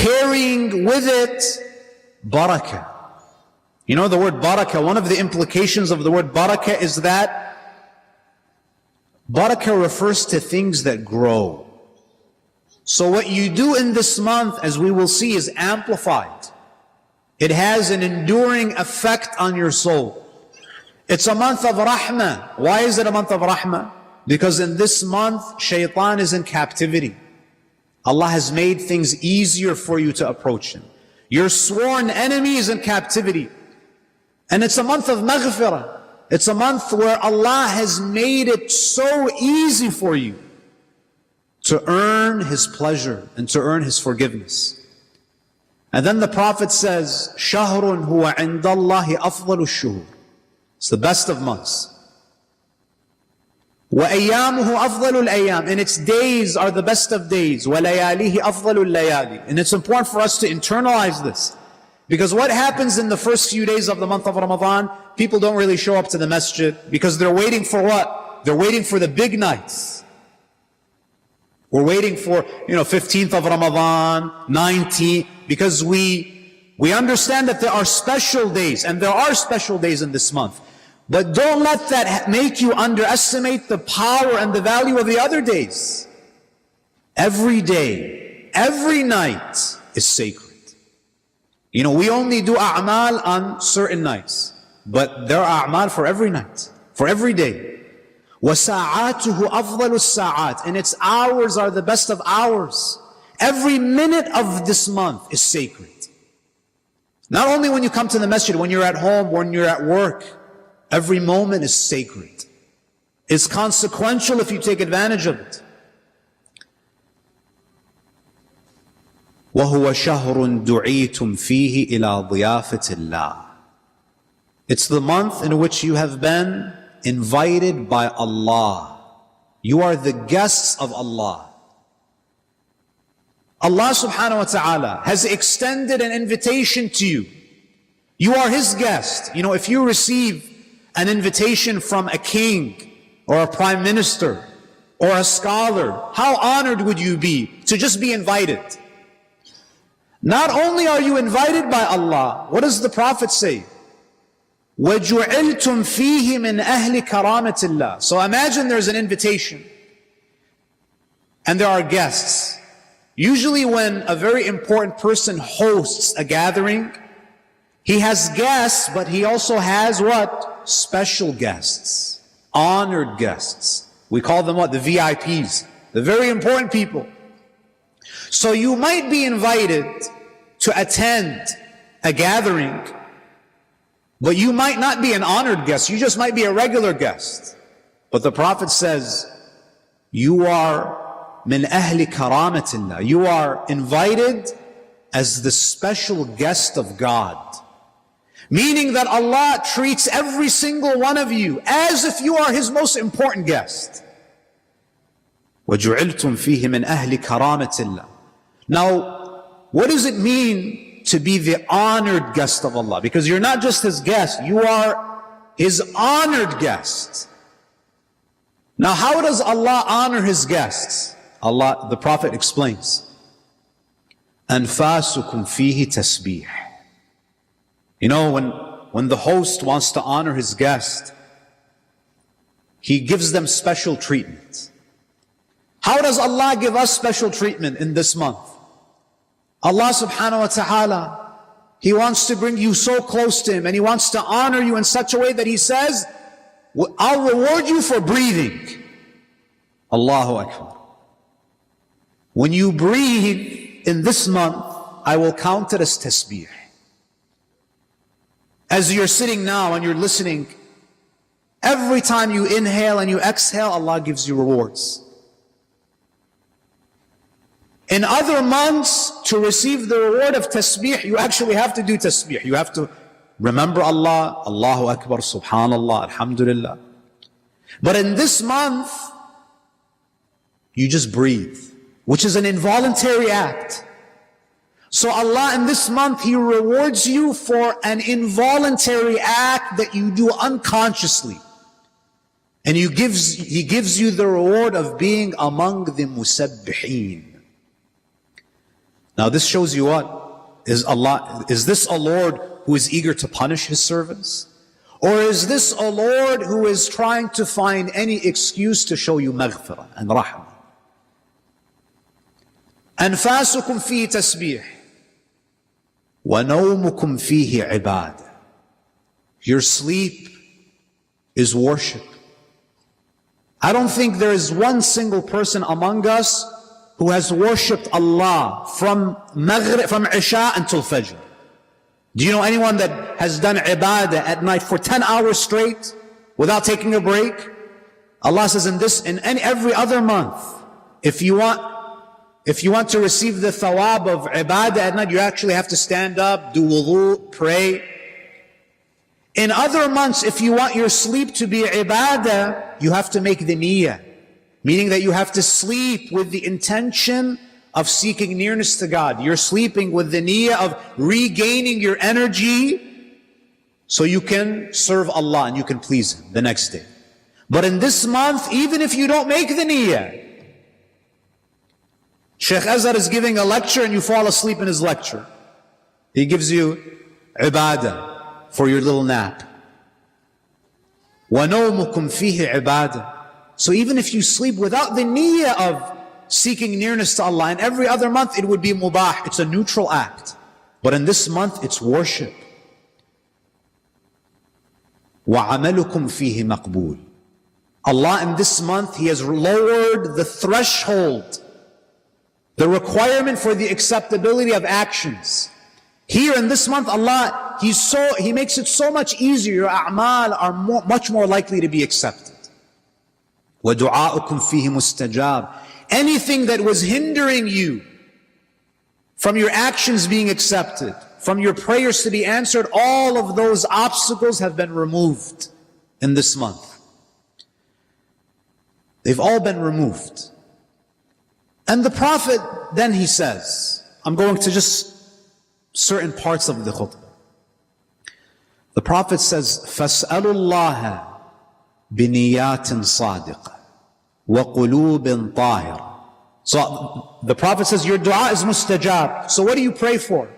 carrying with it barakah. You know the word barakah, one of the implications of the word barakah is that barakah refers to things that grow. So what you do in this month, as we will see, is amplified. It has an enduring effect on your soul. It's a month of rahmah. Why is it a month of rahmah? Because in this month, shaitan is in captivity. Allah has made things easier for you to approach him. Your sworn enemy is in captivity. And it's a month of maghfirah. It's a month where Allah has made it so easy for you to earn His pleasure and to earn His forgiveness. And then the Prophet says, شَهْرٌ هُوَ عِنْدَ اللَّهِ أَفْضَلُ الشُّهُورِ. It's the best of months. وَأَيَّامُهُ أَفْضَلُ الْأَيَّامِ. And its days are the best of days. وَلَيَالِهِ أَفْضَلُ اللَّيَالِ. And it's important for us to internalize this. Because what happens in the first few days of the month of Ramadan, people don't really show up to the masjid because they're waiting for what? They're waiting for the big nights. We're waiting for, 15th of Ramadan, 19th, because we understand that there are special days, and there are special days in this month. But don't let that make you underestimate the power and the value of the other days. Every day, every night is sacred. We only do a'mal on certain nights, but there are a'mal for every night, for every day. وَسَاعَاتُهُ أَفْضَلُ السَّاعَاتِ. And its hours are the best of hours. Every minute of this month is sacred. Not only when you come to the masjid, when you're at home, when you're at work, every moment is sacred. It's consequential if you take advantage of it. وَهُوَ شَهْرٌ دُعِيتُمْ فِيهِ إِلَى ضِيَافَةِ اللَّهِ. It's the month in which you have been invited by Allah. You are the guests of Allah. Allah subhanahu wa ta'ala has extended an invitation to you. You are His guest. If you receive an invitation from a king or a prime minister or a scholar, how honored would you be to just be invited? Not only are you invited by Allah, what does the Prophet say? وَجُعِلْتُمْ فِيهِ مِنْ أَهْلِ كَرَامَةِ اللَّهِ. So imagine there's an invitation and there are guests. Usually when a very important person hosts a gathering, he has guests, but he also has what? Special guests, honored guests. We call them what? The VIPs, the very important people. So you might be invited to attend a gathering, but you might not be an honored guest. You just might be a regular guest. But the Prophet says, you are min ahli karamatillah. You are invited as the special guest of God. Meaning that Allah treats every single one of you as if you are His most important guest. وَجُعِلْتُمْ فِيهِ مِنْ أَهْلِ كَرَامَةِ اللَّهِ. Now, what does it mean to be the honored guest of Allah? Because you're not just His guest, you are His honored guest. Now, how does Allah honor His guests? The Prophet explains, أَنفَاسُكُمْ فِيهِ تَسْبِيحٌ. When the host wants to honor his guest, he gives them special treatment. How does Allah give us special treatment in this month? Allah subhanahu wa ta'ala, He wants to bring you so close to Him, and He wants to honor you in such a way that He says, I'll reward you for breathing. Allahu Akbar. When you breathe in this month, I will count it as tasbih. As you're sitting now and you're listening, every time you inhale and you exhale, Allah gives you rewards. In other months, to receive the reward of tasbih, you actually have to do tasbih. You have to remember Allah, Allahu Akbar, Subhanallah, Alhamdulillah. But in this month, you just breathe, which is an involuntary act. So Allah in this month, He rewards you for an involuntary act that you do unconsciously. And He gives you the reward of being among the musabbihin. Now this shows you what? Is this a Lord who is eager to punish His servants? Or is this a Lord who is trying to find any excuse to show you maghfirah and rahmah? أنفاسكم فيه تسبيح ونومكم فيه عبادة. Your sleep is worship. I don't think there is one single person among us who has worshipped Allah from Isha until Fajr. Do you know anyone that has done ibadah at night for 10 hours straight without taking a break? Allah says in every other month, if you want to receive the thawab of ibadah at night, you actually have to stand up, do wudu, pray. In other months, if you want your sleep to be ibadah, you have to make the niyyah. Meaning that you have to sleep with the intention of seeking nearness to God. You're sleeping with the niyyah of regaining your energy so you can serve Allah and you can please Him the next day. But in this month, even if you don't make the niyyah, Shaykh Azhar is giving a lecture and you fall asleep in his lecture. He gives you ibadah for your little nap. وَنَوْمُكُمْ فِيهِ عِبَادَةً. So even if you sleep without the niyyah of seeking nearness to Allah, in every other month it would be mubah, it's a neutral act. But in this month it's worship. وَعَمَلُكُمْ فِيهِ مَقْبُولٌ. Allah in this month, He has lowered the threshold, the requirement for the acceptability of actions. Here in this month, Allah, He makes it so much easier. Your a'mal are much more likely to be accepted. وَدُعَاءُكُمْ فِيهِ مُسْتَجَابٌ. Anything that was hindering you from your actions being accepted, from your prayers to be answered, all of those obstacles have been removed in this month. They've all been removed. And the Prophet, then he says, I'm going to just certain parts of the khutbah. The Prophet says, فَاسْأَلُوا اللَّهَ بِنِيَّاتٍ صَادِقَةٍ وَقُلُوبٍ طَاهِرَةٍ. So the Prophet says, your dua is mustajab. So what do you pray for?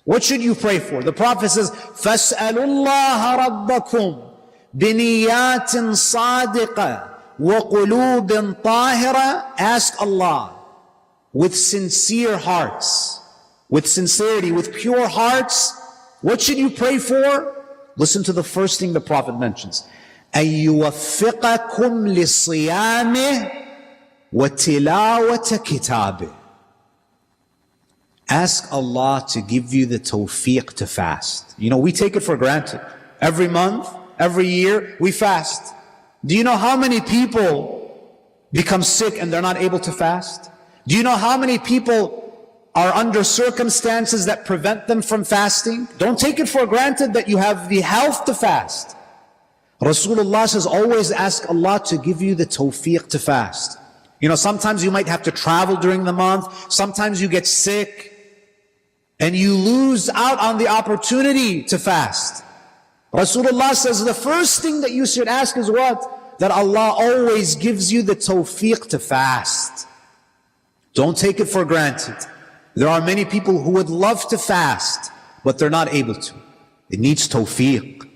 What should you pray for? The Prophet says, فَاسْأَلُوا اللَّهَ رَبَّكُمْ بِنِيَّاتٍ صَادِقَةٍ وَقُلُوبٍ طَاهِرَةٍ. Ask Allah with sincere hearts, with sincerity, with pure hearts. What should you pray for? Listen to the first thing the Prophet mentions. أَن يُوَفِّقَكُمْ لِصِيَامِهِ وَتِلَاوَةِ كِتَابِهِ. Ask Allah to give you the tawfiq to fast. You know, we take it for granted. Every month, every year, we fast. Do you know how many people become sick and they're not able to fast? Do you know how many people are under circumstances that prevent them from fasting? Don't take it for granted that you have the health to fast. Rasulullah says, always ask Allah to give you the tawfiq to fast. You know, sometimes you might have to travel during the month. Sometimes you get sick and you lose out on the opportunity to fast. Rasulullah says the first thing that you should ask is what? That Allah always gives you the tawfiq to fast. Don't take it for granted. There are many people who would love to fast, but they're not able to. It needs tawfiq.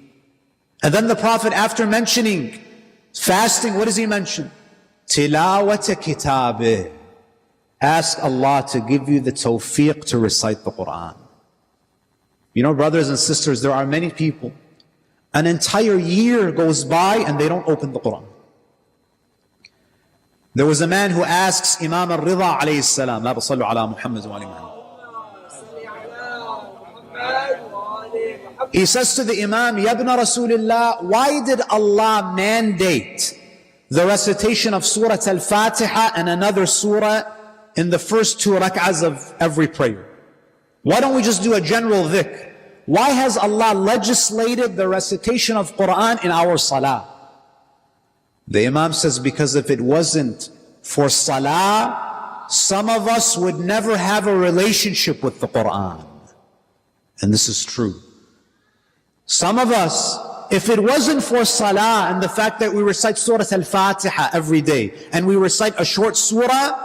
And then the Prophet, after mentioning fasting, what does he mention? Tilawata kitabih. Ask Allah to give you the tawfiq to recite the Quran. You know, brothers and sisters, there are many people, an entire year goes by and they don't open the Quran. There was a man who asks Imam al-Ridha alayhi salam, La basallu ala Muhammad wa ali Muhammad. He says to the Imam, Ya ibn Rasulullah, why did Allah mandate the recitation of Surah Al-Fatiha and another surah in the first 2 rak'ahs of every prayer? Why don't we just do a general dhikr? Why has Allah legislated the recitation of Quran in our salah? The Imam says, because if it wasn't for salah, some of us would never have a relationship with the Quran. And this is true. Some of us, if it wasn't for salah and the fact that we recite Surah Al-Fatiha every day, and we recite a short surah,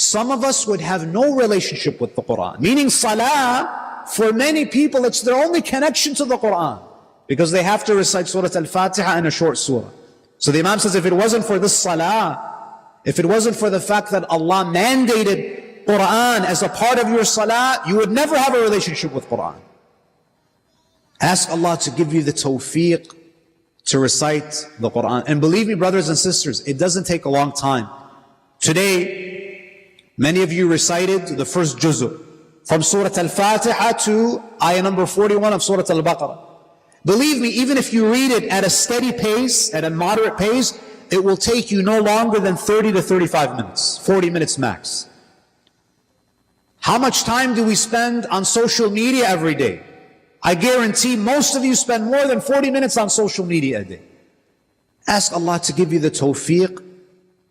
some of us would have no relationship with the Quran. Meaning salah, for many people, it's their only connection to the Quran. Because they have to recite Surah Al-Fatiha and a short surah. So the Imam says, if it wasn't for this salah, if it wasn't for the fact that Allah mandated Quran as a part of your salah, you would never have a relationship with Quran. Ask Allah to give you the tawfiq to recite the Quran. And believe me, brothers and sisters, it doesn't take a long time. Today, many of you recited the first juz'u from Surah Al-Fatiha to ayah number 41 of Surah Al-Baqarah. Believe me, even if you read it at a steady pace, at a moderate pace, it will take you no longer than 30 to 35 minutes, 40 minutes max. How much time do we spend on social media every day? I guarantee most of you spend more than 40 minutes on social media a day. Ask Allah to give you the tawfiq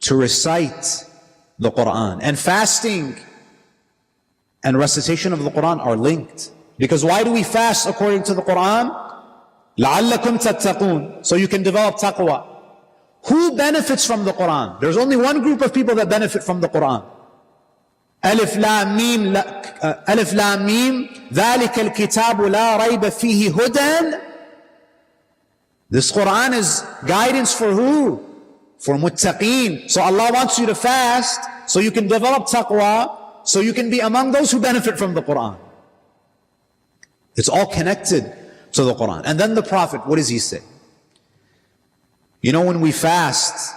to recite the Quran. And fasting and recitation of the Quran are linked. Because why do we fast according to the Quran? لَعَلَّكُمْ تَتَّقُونَ. So you can develop taqwa. Who benefits from the Quran? There's only one group of people that benefit from the Quran. ألف لام ميم ألف لام ميم ذلك الكتاب لا ريب فيه هدى. This Quran is guidance for who? For muttaqeen. So Allah wants you to fast so you can develop taqwa, so you can be among those who benefit from the Quran. It's all connected to the Quran. And then the Prophet, what does he say? You know, when we fast,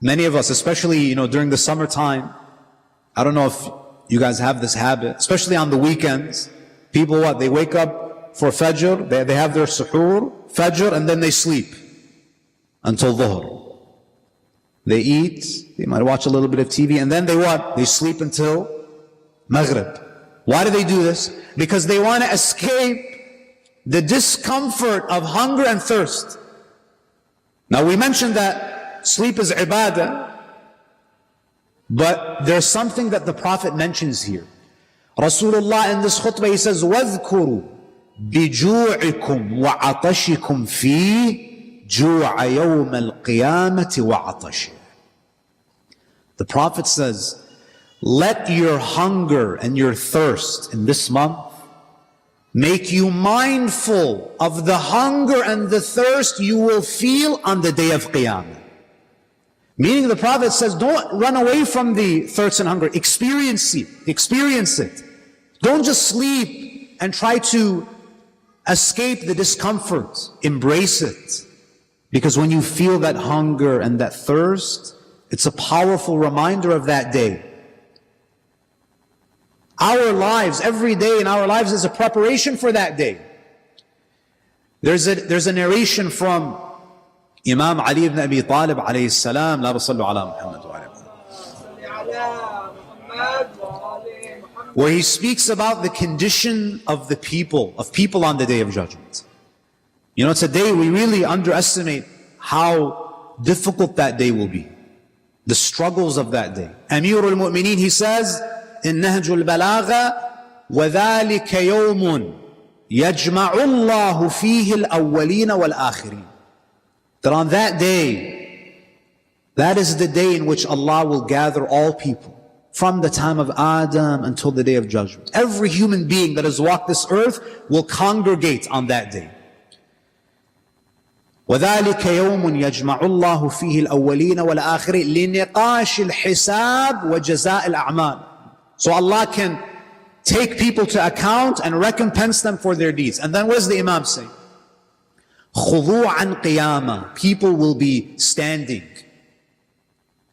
many of us, especially, during the summertime, I don't know if you guys have this habit, especially on the weekends, people they wake up for Fajr, they have their suhoor, Fajr, and then they sleep until Dhuhr. They eat, they might watch a little bit of TV, and then they sleep until Maghrib. Why do they do this? Because they want to escape the discomfort of hunger and thirst. Now we mentioned that sleep is ibadah, but there's something that the Prophet mentions here. Rasulullah in this khutbah, he says, وَاذْكُرُوا بِجُوعِكُمْ وَعَطَشِكُمْ فِي جُوعَ يَوْمَ الْقِيَامَةِ وَعَطَشِ. The Prophet says, let your hunger and your thirst in this month make you mindful of the hunger and the thirst you will feel on the day of Qiyamah. Meaning the Prophet says, don't run away from the thirst and hunger. Experience it. Don't just sleep and try to escape the discomfort. Embrace it. Because when you feel that hunger and that thirst, it's a powerful reminder of that day. Our lives, every day in our lives is a preparation for that day. There's a narration from Imam Ali ibn Abi Talib alayhi salam, La sallu ala Muhammad wa alayhi, where he speaks about the condition of the people, on the Day of Judgment. It's a day we really underestimate how difficult that day will be. The struggles of that day. Amir al-Mu'mineen, he says, in Nahj al-Balagha, وَذَلِكَ يَوْمٌ يَجْمَعُ اللَّهُ فِيهِ الْأَوَّلِينَ وَالْآخِرِينَ. That on that day, that is the day in which Allah will gather all people, from the time of Adam until the Day of Judgment. Every human being that has walked this earth will congregate on that day. وَذَلِكَ يَوْمٌ يَجْمَعُ اللَّهُ فِيهِ الْأَوَّلِينَ وَالْآخِرِينَ لِنِقَاشِ الْحِسَابِ وَجَزَاءِ الْأَعْمَالِ. So Allah can take people to account and recompense them for their deeds. And then what does the Imam say? خُضُوعًا قِيَامًا. People will be standing,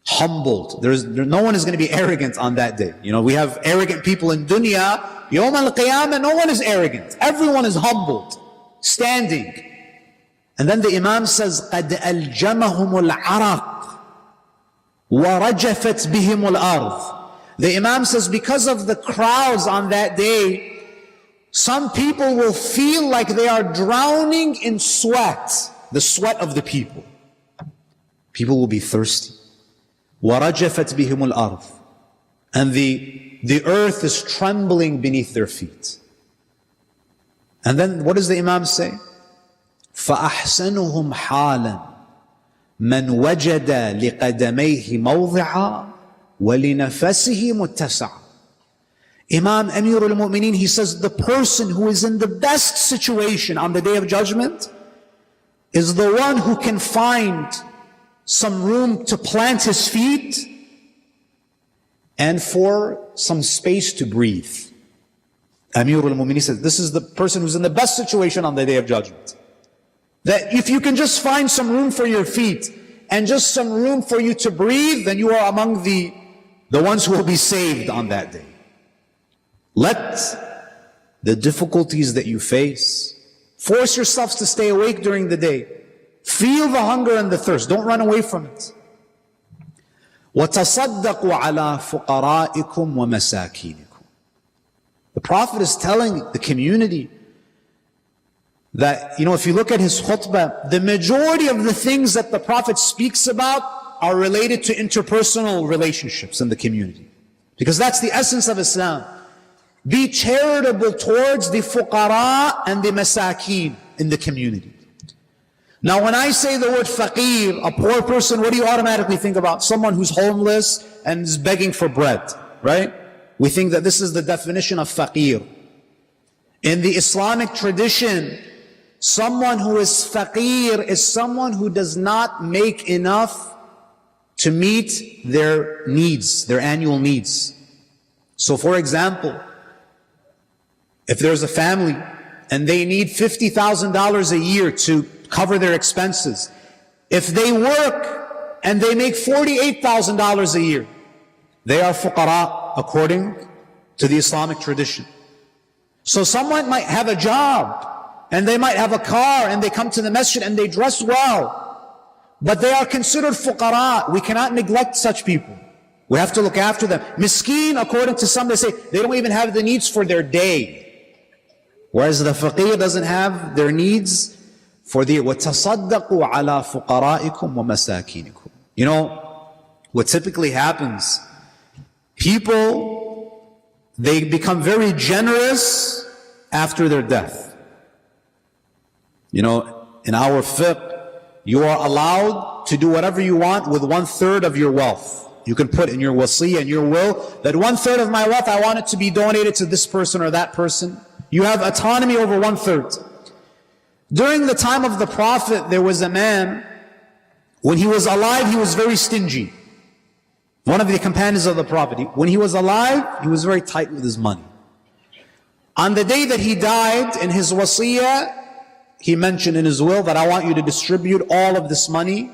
humbled. No one is going to be arrogant on that day. We have arrogant people in dunya. Yawm al-Qiyamah, no one is arrogant. Everyone is humbled, standing. And then the Imam says, قَدْ أَلْجَمَهُمُ الْعَرَقِ وَرَجَفَتْ بِهِمُ الْأَرْضِ. The Imam says, because of the crowds on that day, some people will feel like they are drowning in sweat, the sweat of the people. People will be thirsty. وَرَجَفَتْ بِهِمُ الْأَرْضِ. And the earth is trembling beneath their feet. And then what does the Imam say? فَأَحْسَنُهُمْ حَالًا مَنْ وَجَدَ لِقَدَمَيْهِ مَوْضِعًا وَلِنَفَسِهِ مُتَّسَعٌ. Imam Amir al-Mu'mineen, he says, the person who is in the best situation on the Day of Judgment is the one who can find some room to plant his feet and for some space to breathe. Amir al-Mu'mineen says, this is the person who's in the best situation on the Day of Judgment. That if you can just find some room for your feet and just some room for you to breathe, then you are among the ones who will be saved on that day. Let the difficulties that you face, force yourselves to stay awake during the day. Feel the hunger and the thirst. Don't run away from it. وَتَصَدَّقُوا عَلَى فُقَرَائِكُمْ وَمَسَاكِينِكُمْ. The Prophet is telling the community that, if you look at his khutbah, the majority of the things that the Prophet speaks about are related to interpersonal relationships in the community. Because that's the essence of Islam. Be charitable towards the fuqara and the masakeen in the community. Now when I say the word faqir, a poor person, what do you automatically think about? Someone who's homeless and is begging for bread, right? We think that this is the definition of faqir. In the Islamic tradition, someone who is faqir is someone who does not make enough to meet their needs, their annual needs. So for example, if there's a family and they need $50,000 a year to cover their expenses, if they work and they make $48,000 a year, they are fuqara according to the Islamic tradition. So someone might have a job and they might have a car and they come to the masjid and they dress well, but they are considered fuqara. We cannot neglect such people. We have to look after them. Miskeen, according to some, they say they don't even have the needs for their day. Whereas the faqir doesn't have their needs for the وَتَصَدَّقُوا عَلَى فُقَرَائِكُمْ وَمَسَاكِينِكُم. What typically happens, people, they become very generous after their death. In our fiqh, you are allowed to do whatever you want with 1/3 of your wealth. You can put in your wasiyah, in your will, that 1/3 of my wealth, I want it to be donated to this person or that person. You have autonomy over 1/3. During the time of the Prophet, there was a man, when he was alive, he was very stingy. One of the companions of the Prophet, when he was alive, he was very tight with his money. On the day that he died, in his wasiyah, he mentioned in his will that I want you to distribute all of this money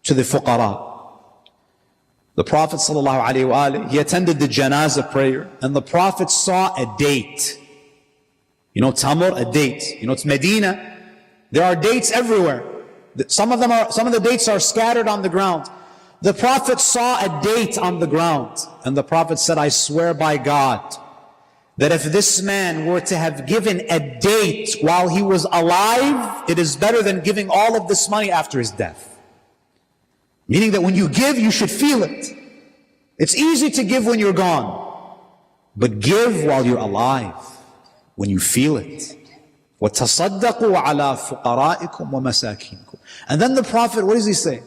to the fuqara. The Prophet ﷺ, he attended the janazah prayer, and the Prophet saw a date. Tamar, a date. It's Medina. There are dates everywhere. Some of the dates are scattered on the ground. The Prophet saw a date on the ground, and the Prophet said, I swear by God that if this man were to have given a date while he was alive, it is better than giving all of this money after his death. Meaning that when you give, you should feel it. It's easy to give when you're gone, but give while you're alive, when you feel it. وَتَصَدَّقُوا عَلَى فُقَرَائِكُمْ وَمَسَاكِينِكُمْ. And then the Prophet, what does he say?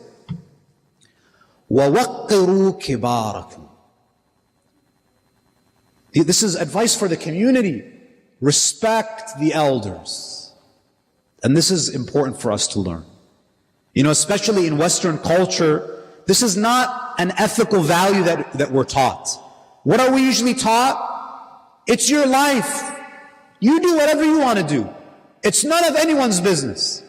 وَوَقِّرُوا كِبَارَكُمْ. This is advice for the community. Respect the elders. And this is important for us to learn. Especially in Western culture, this is not an ethical value that we're taught. What are we usually taught? It's your life. You do whatever you want to do. It's none of anyone's business.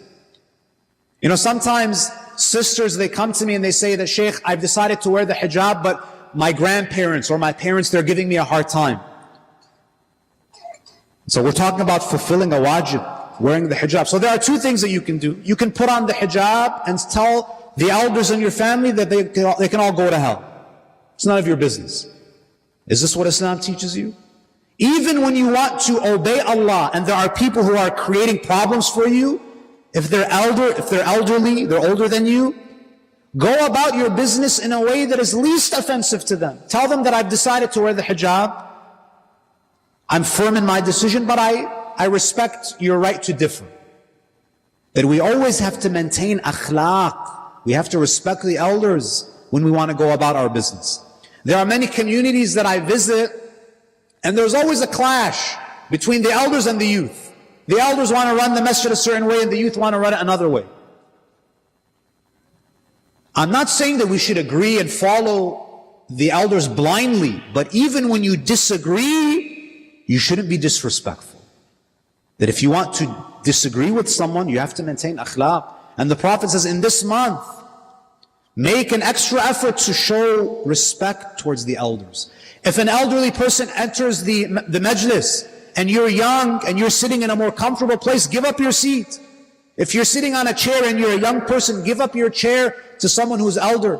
Sometimes sisters, they come to me and they say that, Shaykh, I've decided to wear the hijab, but my grandparents or my parents, they're giving me a hard time. So we're talking about fulfilling a wajib, wearing the hijab. So there are two things that you can do. You can put on the hijab and tell the elders in your family that they can all go to hell. It's none of your business. Is this what Islam teaches you? Even when you want to obey Allah and there are people who are creating problems for you, if they're elderly, they're older than you, go about your business in a way that is least offensive to them. Tell them that I've decided to wear the hijab. I'm firm in my decision, but I respect your right to differ. That we always have to maintain akhlaq. We have to respect the elders when we want to go about our business. There are many communities that I visit, and there's always a clash between the elders and the youth. The elders want to run the masjid a certain way, and the youth want to run it another way. I'm not saying that we should agree and follow the elders blindly, but even when you disagree, you shouldn't be disrespectful. That if you want to disagree with someone, you have to maintain akhlaq. And the Prophet says, in this month, make an extra effort to show respect towards the elders. If an elderly person enters the majlis, and you're young and you're sitting in a more comfortable place, give up your seat. If you're sitting on a chair and you're a young person, give up your chair to someone who's elder.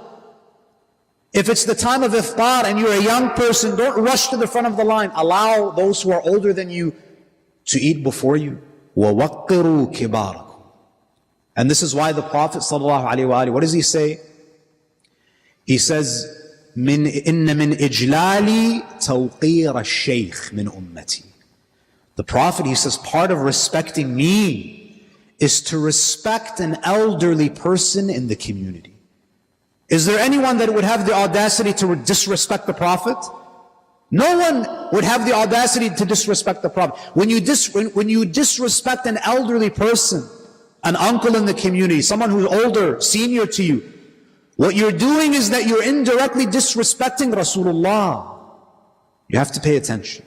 If it's the time of iftar and you're a young person, don't rush to the front of the line. Allow those who are older than you to eat before you. وَوَقِّرُوا كِبَارَكُمْ. And this is why the Prophet ﷺ, what does he say? He says, إِنَّ مِنْ إِجْلَالِ تَوْقِيرَ الشَّيْخِ مِنْ أُمَّتِي. The Prophet, he says, part of respecting me is to respect an elderly person in the community. Is there anyone that would have the audacity to disrespect the Prophet? No one would have the audacity to disrespect the Prophet. When you disrespect an elderly person, an uncle in the community, someone who's older, senior to you, what you're doing is that you're indirectly disrespecting Rasulullah. You have to pay attention.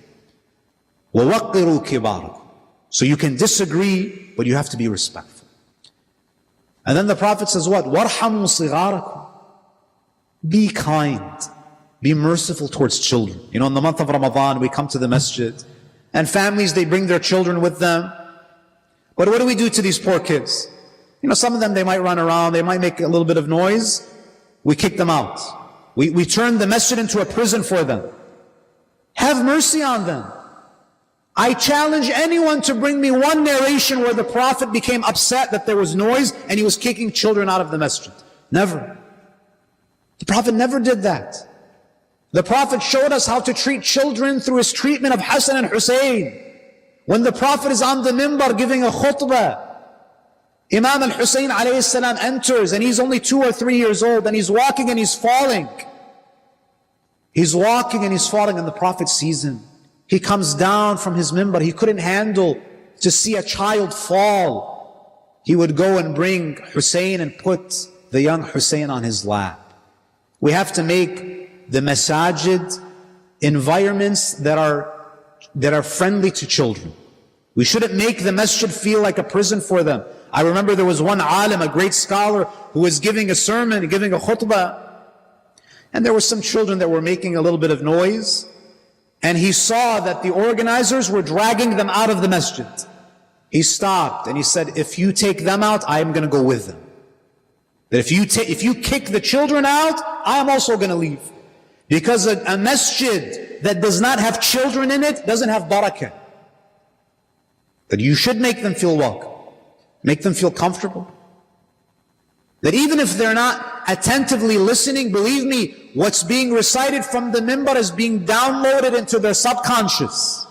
وَوَقِّرُوا كِبَارَكُمْ. So you can disagree, but you have to be respectful. And then the Prophet says what? وَارْحَمُوا صِغَارَكُمْ. Be kind. Be merciful towards children. You know, in the month of Ramadan, we come to the masjid, and families, they bring their children with them. But what do we do to these poor kids? You know, some of them, they might run around, they might make a little bit of noise. We kick them out. We turn the masjid into a prison for them. Have mercy on them. I challenge anyone to bring me one narration where the Prophet became upset that there was noise and he was kicking children out of the masjid. Never. The Prophet never did that. The Prophet showed us how to treat children through his treatment of Hassan and Hussein. When the Prophet is on the minbar giving a khutbah, Imam al-Hussein alayhi salam enters and he's only 2 or 3 years old and he's walking and he's falling. He's walking and he's falling and the Prophet sees him. He comes down from his minbar. He couldn't handle to see a child fall. He would go and bring Hussein and put the young Hussein on his lap. We have to make the masajid environments that are friendly to children. We shouldn't make the masjid feel like a prison for them. I remember there was one alim, a great scholar, who was giving a sermon, giving a khutbah, and there were some children that were making a little bit of noise, and he saw that the organizers were dragging them out of the masjid. He stopped and he said, if you take them out, I am going to go with them. That if you kick the children out, I am also going to leave. Because a masjid that does not have children in it doesn't have barakah. That you should make them feel welcome. Make them feel comfortable. That even if they're not attentively listening, believe me, what's being recited from the minbar is being downloaded into their subconscious.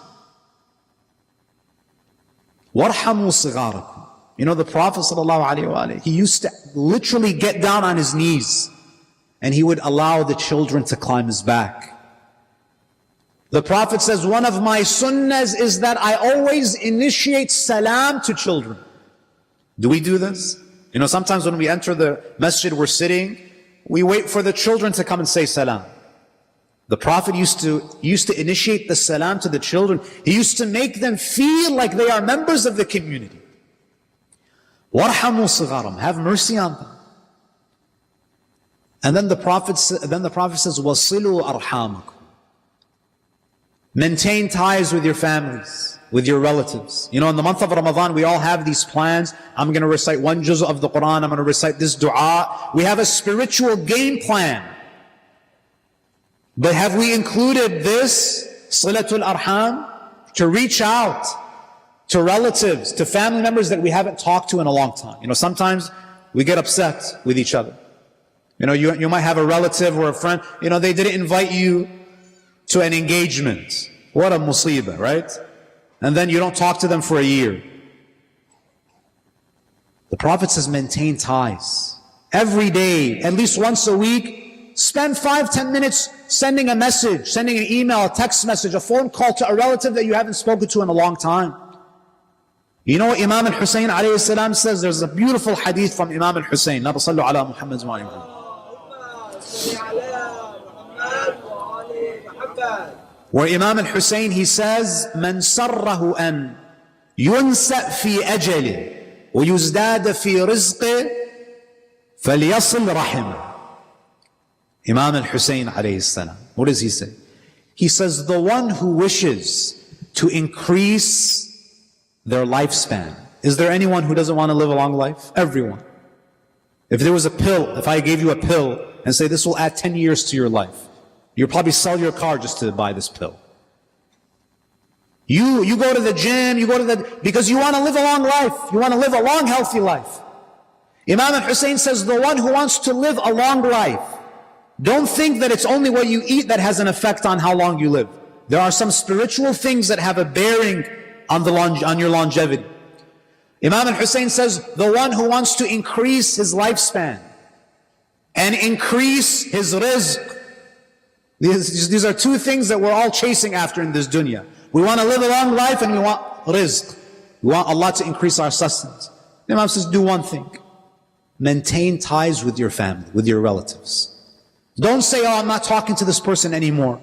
وَارْحَمُوا صِغَارَكُمْ. You know, the Prophet ﷺ, he used to literally get down on his knees and he would allow the children to climb his back. The Prophet says, one of my sunnahs is that I always initiate salam to children. Do we do this? You know, sometimes when we enter the masjid, we're sitting, we wait for the children to come and say salam. The Prophet used to initiate the salam to the children. He used to make them feel like they are members of the community. وَارْحَمُوا صِغَارَهُمْ. Have mercy on them. And then the Prophet says, وَصِلُوا أَرْحَامَكُمْ. Maintain ties with your families, with your relatives. You know, in the month of Ramadan, we all have these plans. I'm going to recite 1 juz of the Quran. I'm going to recite this dua. We have a spiritual game plan. But have we included this, Silatul Arham, to reach out to relatives, to family members that we haven't talked to in a long time? You know, sometimes we get upset with each other. You know, you might have a relative or a friend, you know, they didn't invite you to an engagement. What a musibah, right? And then you don't talk to them for a year. The Prophet says maintain ties. Every day, at least once a week, spend 5-10 minutes sending a message, sending an email, a text message, a phone call to a relative that you haven't spoken to in a long time. You know what Imam al-Hussein alayhi salam says? There's a beautiful hadith from Imam al-Hussein. La sallu ala Muhammad wa ala Muhammad. Where Imam al-Hussein, he says, من سره أن ينسأ في أجله ويزداد في رزقه فليصل رحمه. Imam al-Hussein alayhi salam, what does he say? He says, the one who wishes to increase their lifespan. Is there anyone who doesn't want to live a long life? Everyone. If there was a pill, if I gave you a pill and say this will add 10 years to your life, you'll probably sell your car just to buy this pill. You go to the gym, because you want to live a long life. You want to live a long, healthy life. Imam al-Hussein says, the one who wants to live a long life, don't think that it's only what you eat that has an effect on how long you live. There are some spiritual things that have a bearing on your longevity. Imam al-Hussein says, the one who wants to increase his lifespan and increase his rizq. These are two things that we're all chasing after in this dunya. We want to live a long life and we want rizq. We want Allah to increase our sustenance. Imam says, do one thing. Maintain ties with your family, with your relatives. Don't say, oh, I'm not talking to this person anymore.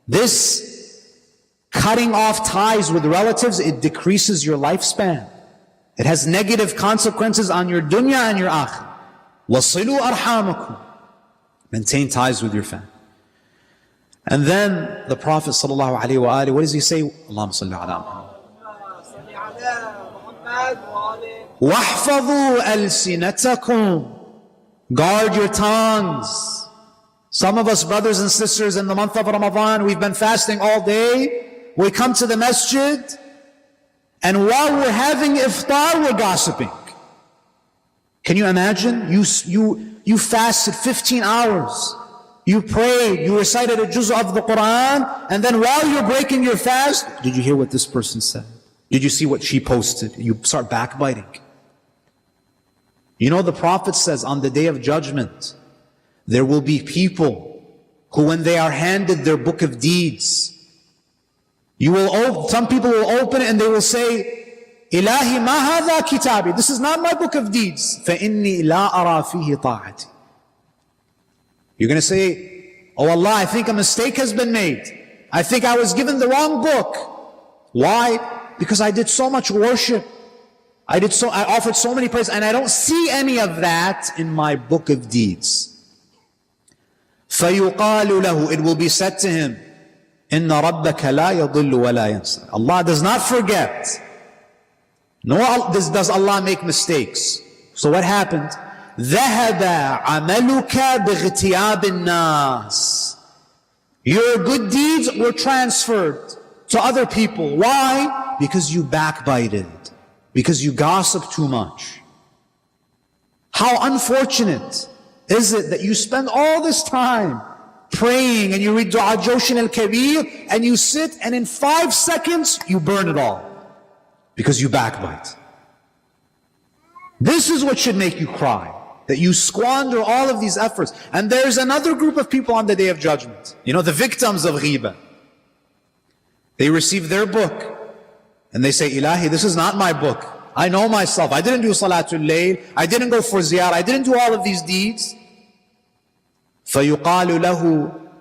This cutting off ties with relatives, it decreases your lifespan. It has negative consequences on your dunya and your akhirah. وَصِلُوا أَرْحَامَكُمْ. Maintain ties with your family. And then the Prophet ﷺ, what does he say? Allahumma salli ala Muhammad. وَاحْفَظُوا أَلْسِنَتَكُمْ. Guard your tongues. Some of us, brothers and sisters, in the month of Ramadan, we've been fasting all day. We come to the masjid, and while we're having iftar, we're gossiping. Can you imagine? You fasted 15 hours. You prayed, you recited a juz of the Quran, and then while you're breaking your fast, did you hear what this person said? Did you see what she posted? You start backbiting. You know, the Prophet says on the day of judgment, there will be people who, when they are handed their book of deeds, some people will open it and they will say, Ilahi ma hadha kitabi. This is not my book of deeds. فَإِنِّي لَا أَرَى فِيهِ طَاعَتِي. You're going to say, oh Allah, I think a mistake has been made. I think I was given the wrong book. Why? Because I did so much worship. I offered so many prayers, and I don't see any of that in my book of deeds. فَيُقَالُ لَهُ. It will be said to him, إِنَّ رَبَّكَ لَا يَضِلُّ وَلَا يَنْسَى. Allah does not forget. Nor does Allah make mistakes. So what happened? ذهب عملك باغتياب الناس. Your good deeds were transferred to other people. Why? Because you backbited. Because you gossip too much. How unfortunate is it that you spend all this time praying and you read Dua Joshin al-Kabir and you sit and in 5 seconds you burn it all because you backbite. This is what should make you cry. That you squander all of these efforts. And there's another group of people on the Day of Judgment. You know, the victims of ghibah. They receive their book. And they say, Ilahi, this is not my book. I know myself. I didn't do Salatul Layl. I didn't go for ziyarah. I didn't do all of these deeds. فَيُقَالُ لَهُ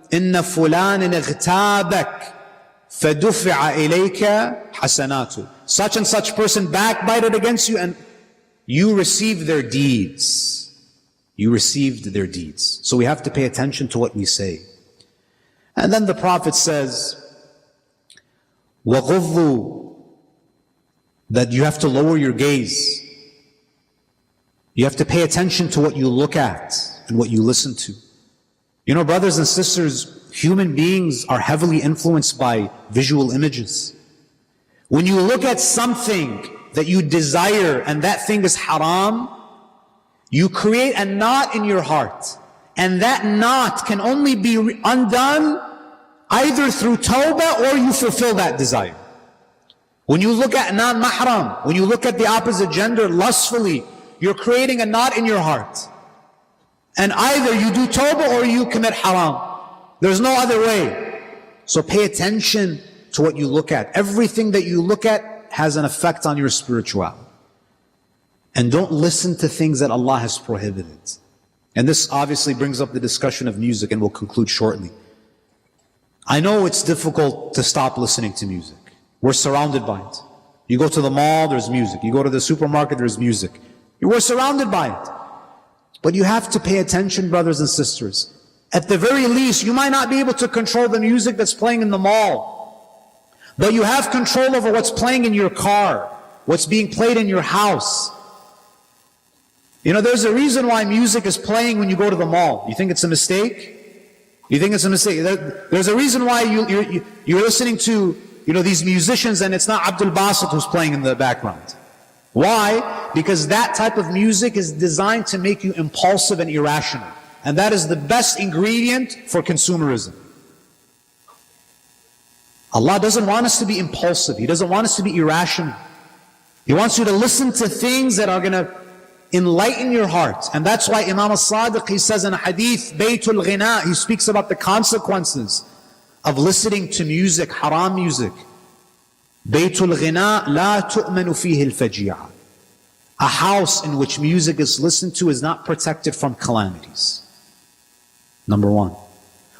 إِنَّ فُلَانٍ اغْتَابَكَ فَدُفِعَ إِلَيْكَ حَسَنَاتُ. Such and such person backbited against you and you received their deeds. You received their deeds. So we have to pay attention to what we say. And then the Prophet says, وَغُضُّوا, that you have to lower your gaze. You have to pay attention to what you look at and what you listen to. You know, brothers and sisters, human beings are heavily influenced by visual images. When you look at something that you desire and that thing is haram, you create a knot in your heart. And that knot can only be undone either through tawbah or you fulfill that desire. When you look at non-mahram, when you look at the opposite gender lustfully, you're creating a knot in your heart. And either you do tawbah or you commit haram. There's no other way. So pay attention to what you look at. Everything that you look at has an effect on your spirituality. And don't listen to things that Allah has prohibited. And this obviously brings up the discussion of music, and we'll conclude shortly. I know it's difficult to stop listening to music. We're surrounded by it. You go to the mall, there's music. You go to the supermarket, there's music. We're surrounded by it. But you have to pay attention, brothers and sisters. At the very least, you might not be able to control the music that's playing in the mall, but you have control over what's playing in your car, what's being played in your house. You know, there's a reason why music is playing when you go to the mall. You think it's a mistake? You think it's a mistake? There's a reason why you're listening to, these musicians, and it's not Abdul Basit who's playing in the background. Why? Because that type of music is designed to make you impulsive and irrational. And that is the best ingredient for consumerism. Allah doesn't want us to be impulsive. He doesn't want us to be irrational. He wants you to listen to things that are going to enlighten your heart. And that's why Imam al-Sadiq, he says in a hadith, Baytul Ghina, he speaks about the consequences of listening to music, haram music. Baytul Ghina la tu'manu fihi al-faji'a. A house in which music is listened to is not protected from calamities. Number one.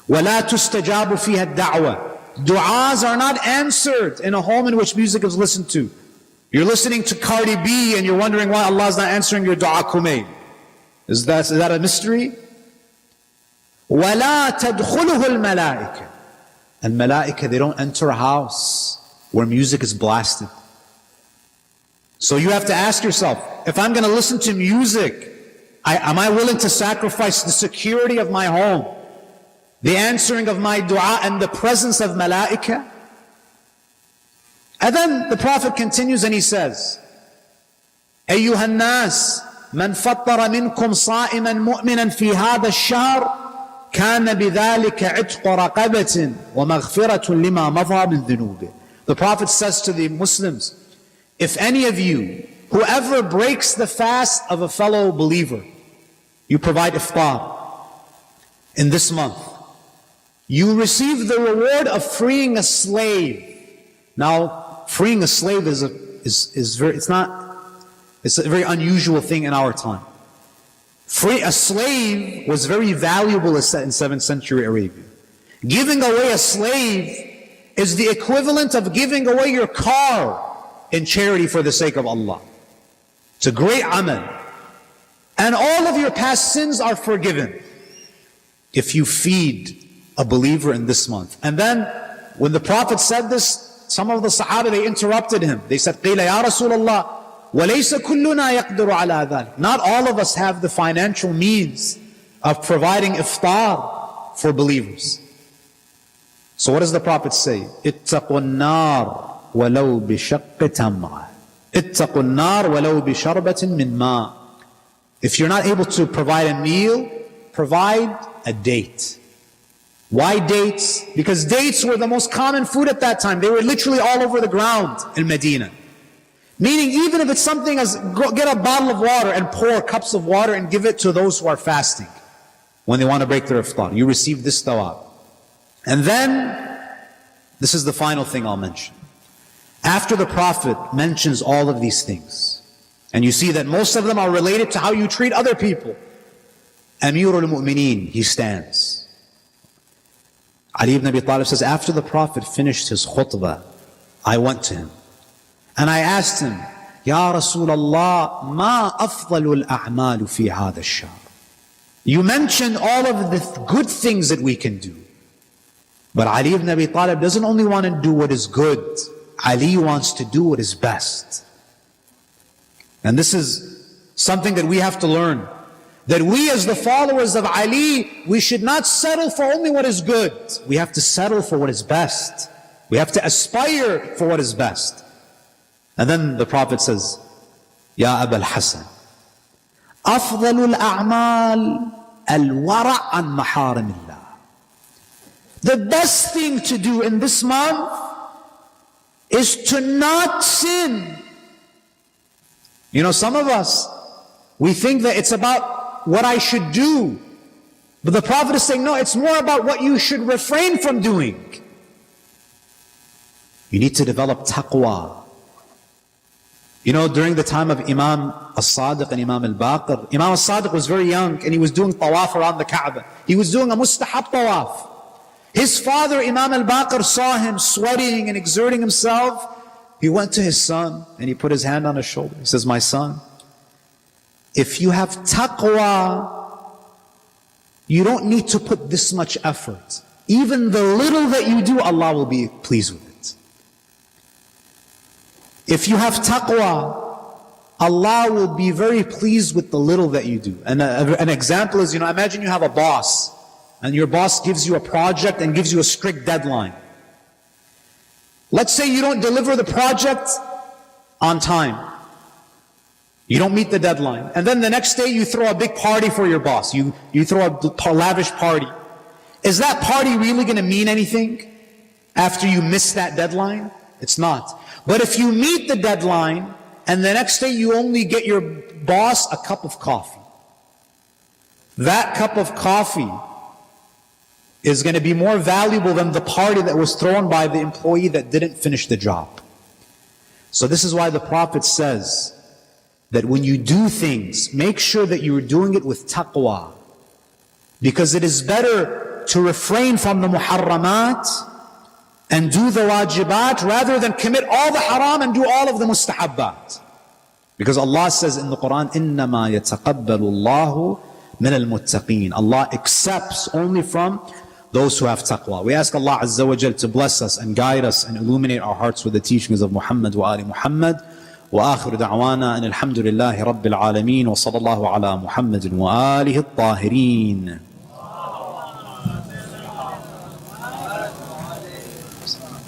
وَلَا تُسْتَجَابُ فِيهَا الدَّعْوَةِ. Du'as are not answered in a home in which music is listened to. You're listening to Cardi B and you're wondering why Allah is not answering your dua kumayn. Is that a mystery? وَلَا تَدْخُلُهُ الْمَلَائِكَةِ. And malaika, they don't enter a house where music is blasted. So you have to ask yourself, if I'm going to listen to music, am I willing to sacrifice the security of my home, the answering of my dua, and the presence of malaika? And then the Prophet continues and he says, أيها الناس من فطر منكم صائما مؤمنا في هذا الشهر كان بذلك عتق رقبة ومغفرة لما مضى من ذنوبه. The Prophet says to the Muslims, if any of you, whoever breaks the fast of a fellow believer, you provide iftar in this month, you receive the reward of freeing a slave. Now, freeing a slave is a very unusual thing in our time. A slave was very valuable in 7th century Arabia. Giving away a slave is the equivalent of giving away your car in charity for the sake of Allah. It's a great amal. And all of your past sins are forgiven if you feed a believer in this month. And then when the Prophet said this, some of the Sahaba, they interrupted him. They said, قِيلَ يَا رَسُولَ اللَّهِ وَلَيْسَ كُلُّنَا يَقْدِرُ عَلَى ذَلِكَ. Not all of us have the financial means of providing iftar for believers. So what does the Prophet say? اتَّقُوا النَّارِ وَلَوْ بِشَقِّ تَمْرَةٍ. اتَّقُوا النَّارِ وَلَوْ بِشَرْبَةٍ مِّن مَاءٍ. If you're not able to provide a meal, provide a date. Why dates? Because dates were the most common food at that time. They were literally all over the ground in Medina. Meaning, even if it's something as, get a bottle of water and pour cups of water and give it to those who are fasting when they want to break their iftar. You receive this thawab. And then, this is the final thing I'll mention. After the Prophet mentions all of these things, and you see that most of them are related to how you treat other people, Amirul Mu'mineen, he stands. Ali ibn Abi Talib says, after the Prophet finished his khutbah, I went to him. And I asked him, Ya Rasulullah, ma afdalul a'malu fi hadha ash-shahr. You mentioned all of the good things that we can do. But Ali ibn Abi Talib doesn't only want to do what is good. Ali wants to do what is best. And this is something that we have to learn. That we as the followers of Ali, we should not settle for only what is good. We have to settle for what is best. We have to aspire for what is best. And then the Prophet says, Ya Aba al-Hasan, أفضل الأعمال الورع عن محارم الله. The best thing to do in this month is to not sin. You know, some of us, we think that it's about what I should do But the Prophet is saying, no, it's more about what you should refrain from doing. You need to develop taqwa. You know, during the time of Imam al-Sadiq and Imam al-Baqir, Imam al-Sadiq was very young and he was doing tawaf around the Kaaba. He was doing a mustahab tawaf. His father, Imam al-Baqir, saw him sweating and exerting himself. He went to his son and he put his hand on his shoulder. He says, my son, if you have taqwa, you don't need to put this much effort. Even the little that you do, Allah will be pleased with it. If you have taqwa, Allah will be very pleased with the little that you do. And an example is, imagine you have a boss, and your boss gives you a project and gives you a strict deadline. Let's say you don't deliver the project on time. You don't meet the deadline. And then the next day you throw a big party for your boss. You throw a lavish party. Is that party really going to mean anything after you miss that deadline? It's not. But if you meet the deadline and the next day you only get your boss a cup of coffee, that cup of coffee is going to be more valuable than the party that was thrown by the employee that didn't finish the job. So this is why the Prophet says that when you do things, make sure that you are doing it with taqwa. Because it is better to refrain from the muharramat and do the wajibat rather than commit all the haram and do all of the mustahabbat. Because Allah says in the Quran, إِنَّمَا يَتَقَبَّلُ اللَّهُ مِنَ الْمُتَّقِينَ. Allah accepts only from those who have taqwa. We ask Allah Azza wa Jal to bless us and guide us and illuminate our hearts with the teachings of Muhammad wa Ali Muhammad. وآخر دعوانا أن الحمد لله رب العالمين وصلى الله على محمد وآله الطاهرين.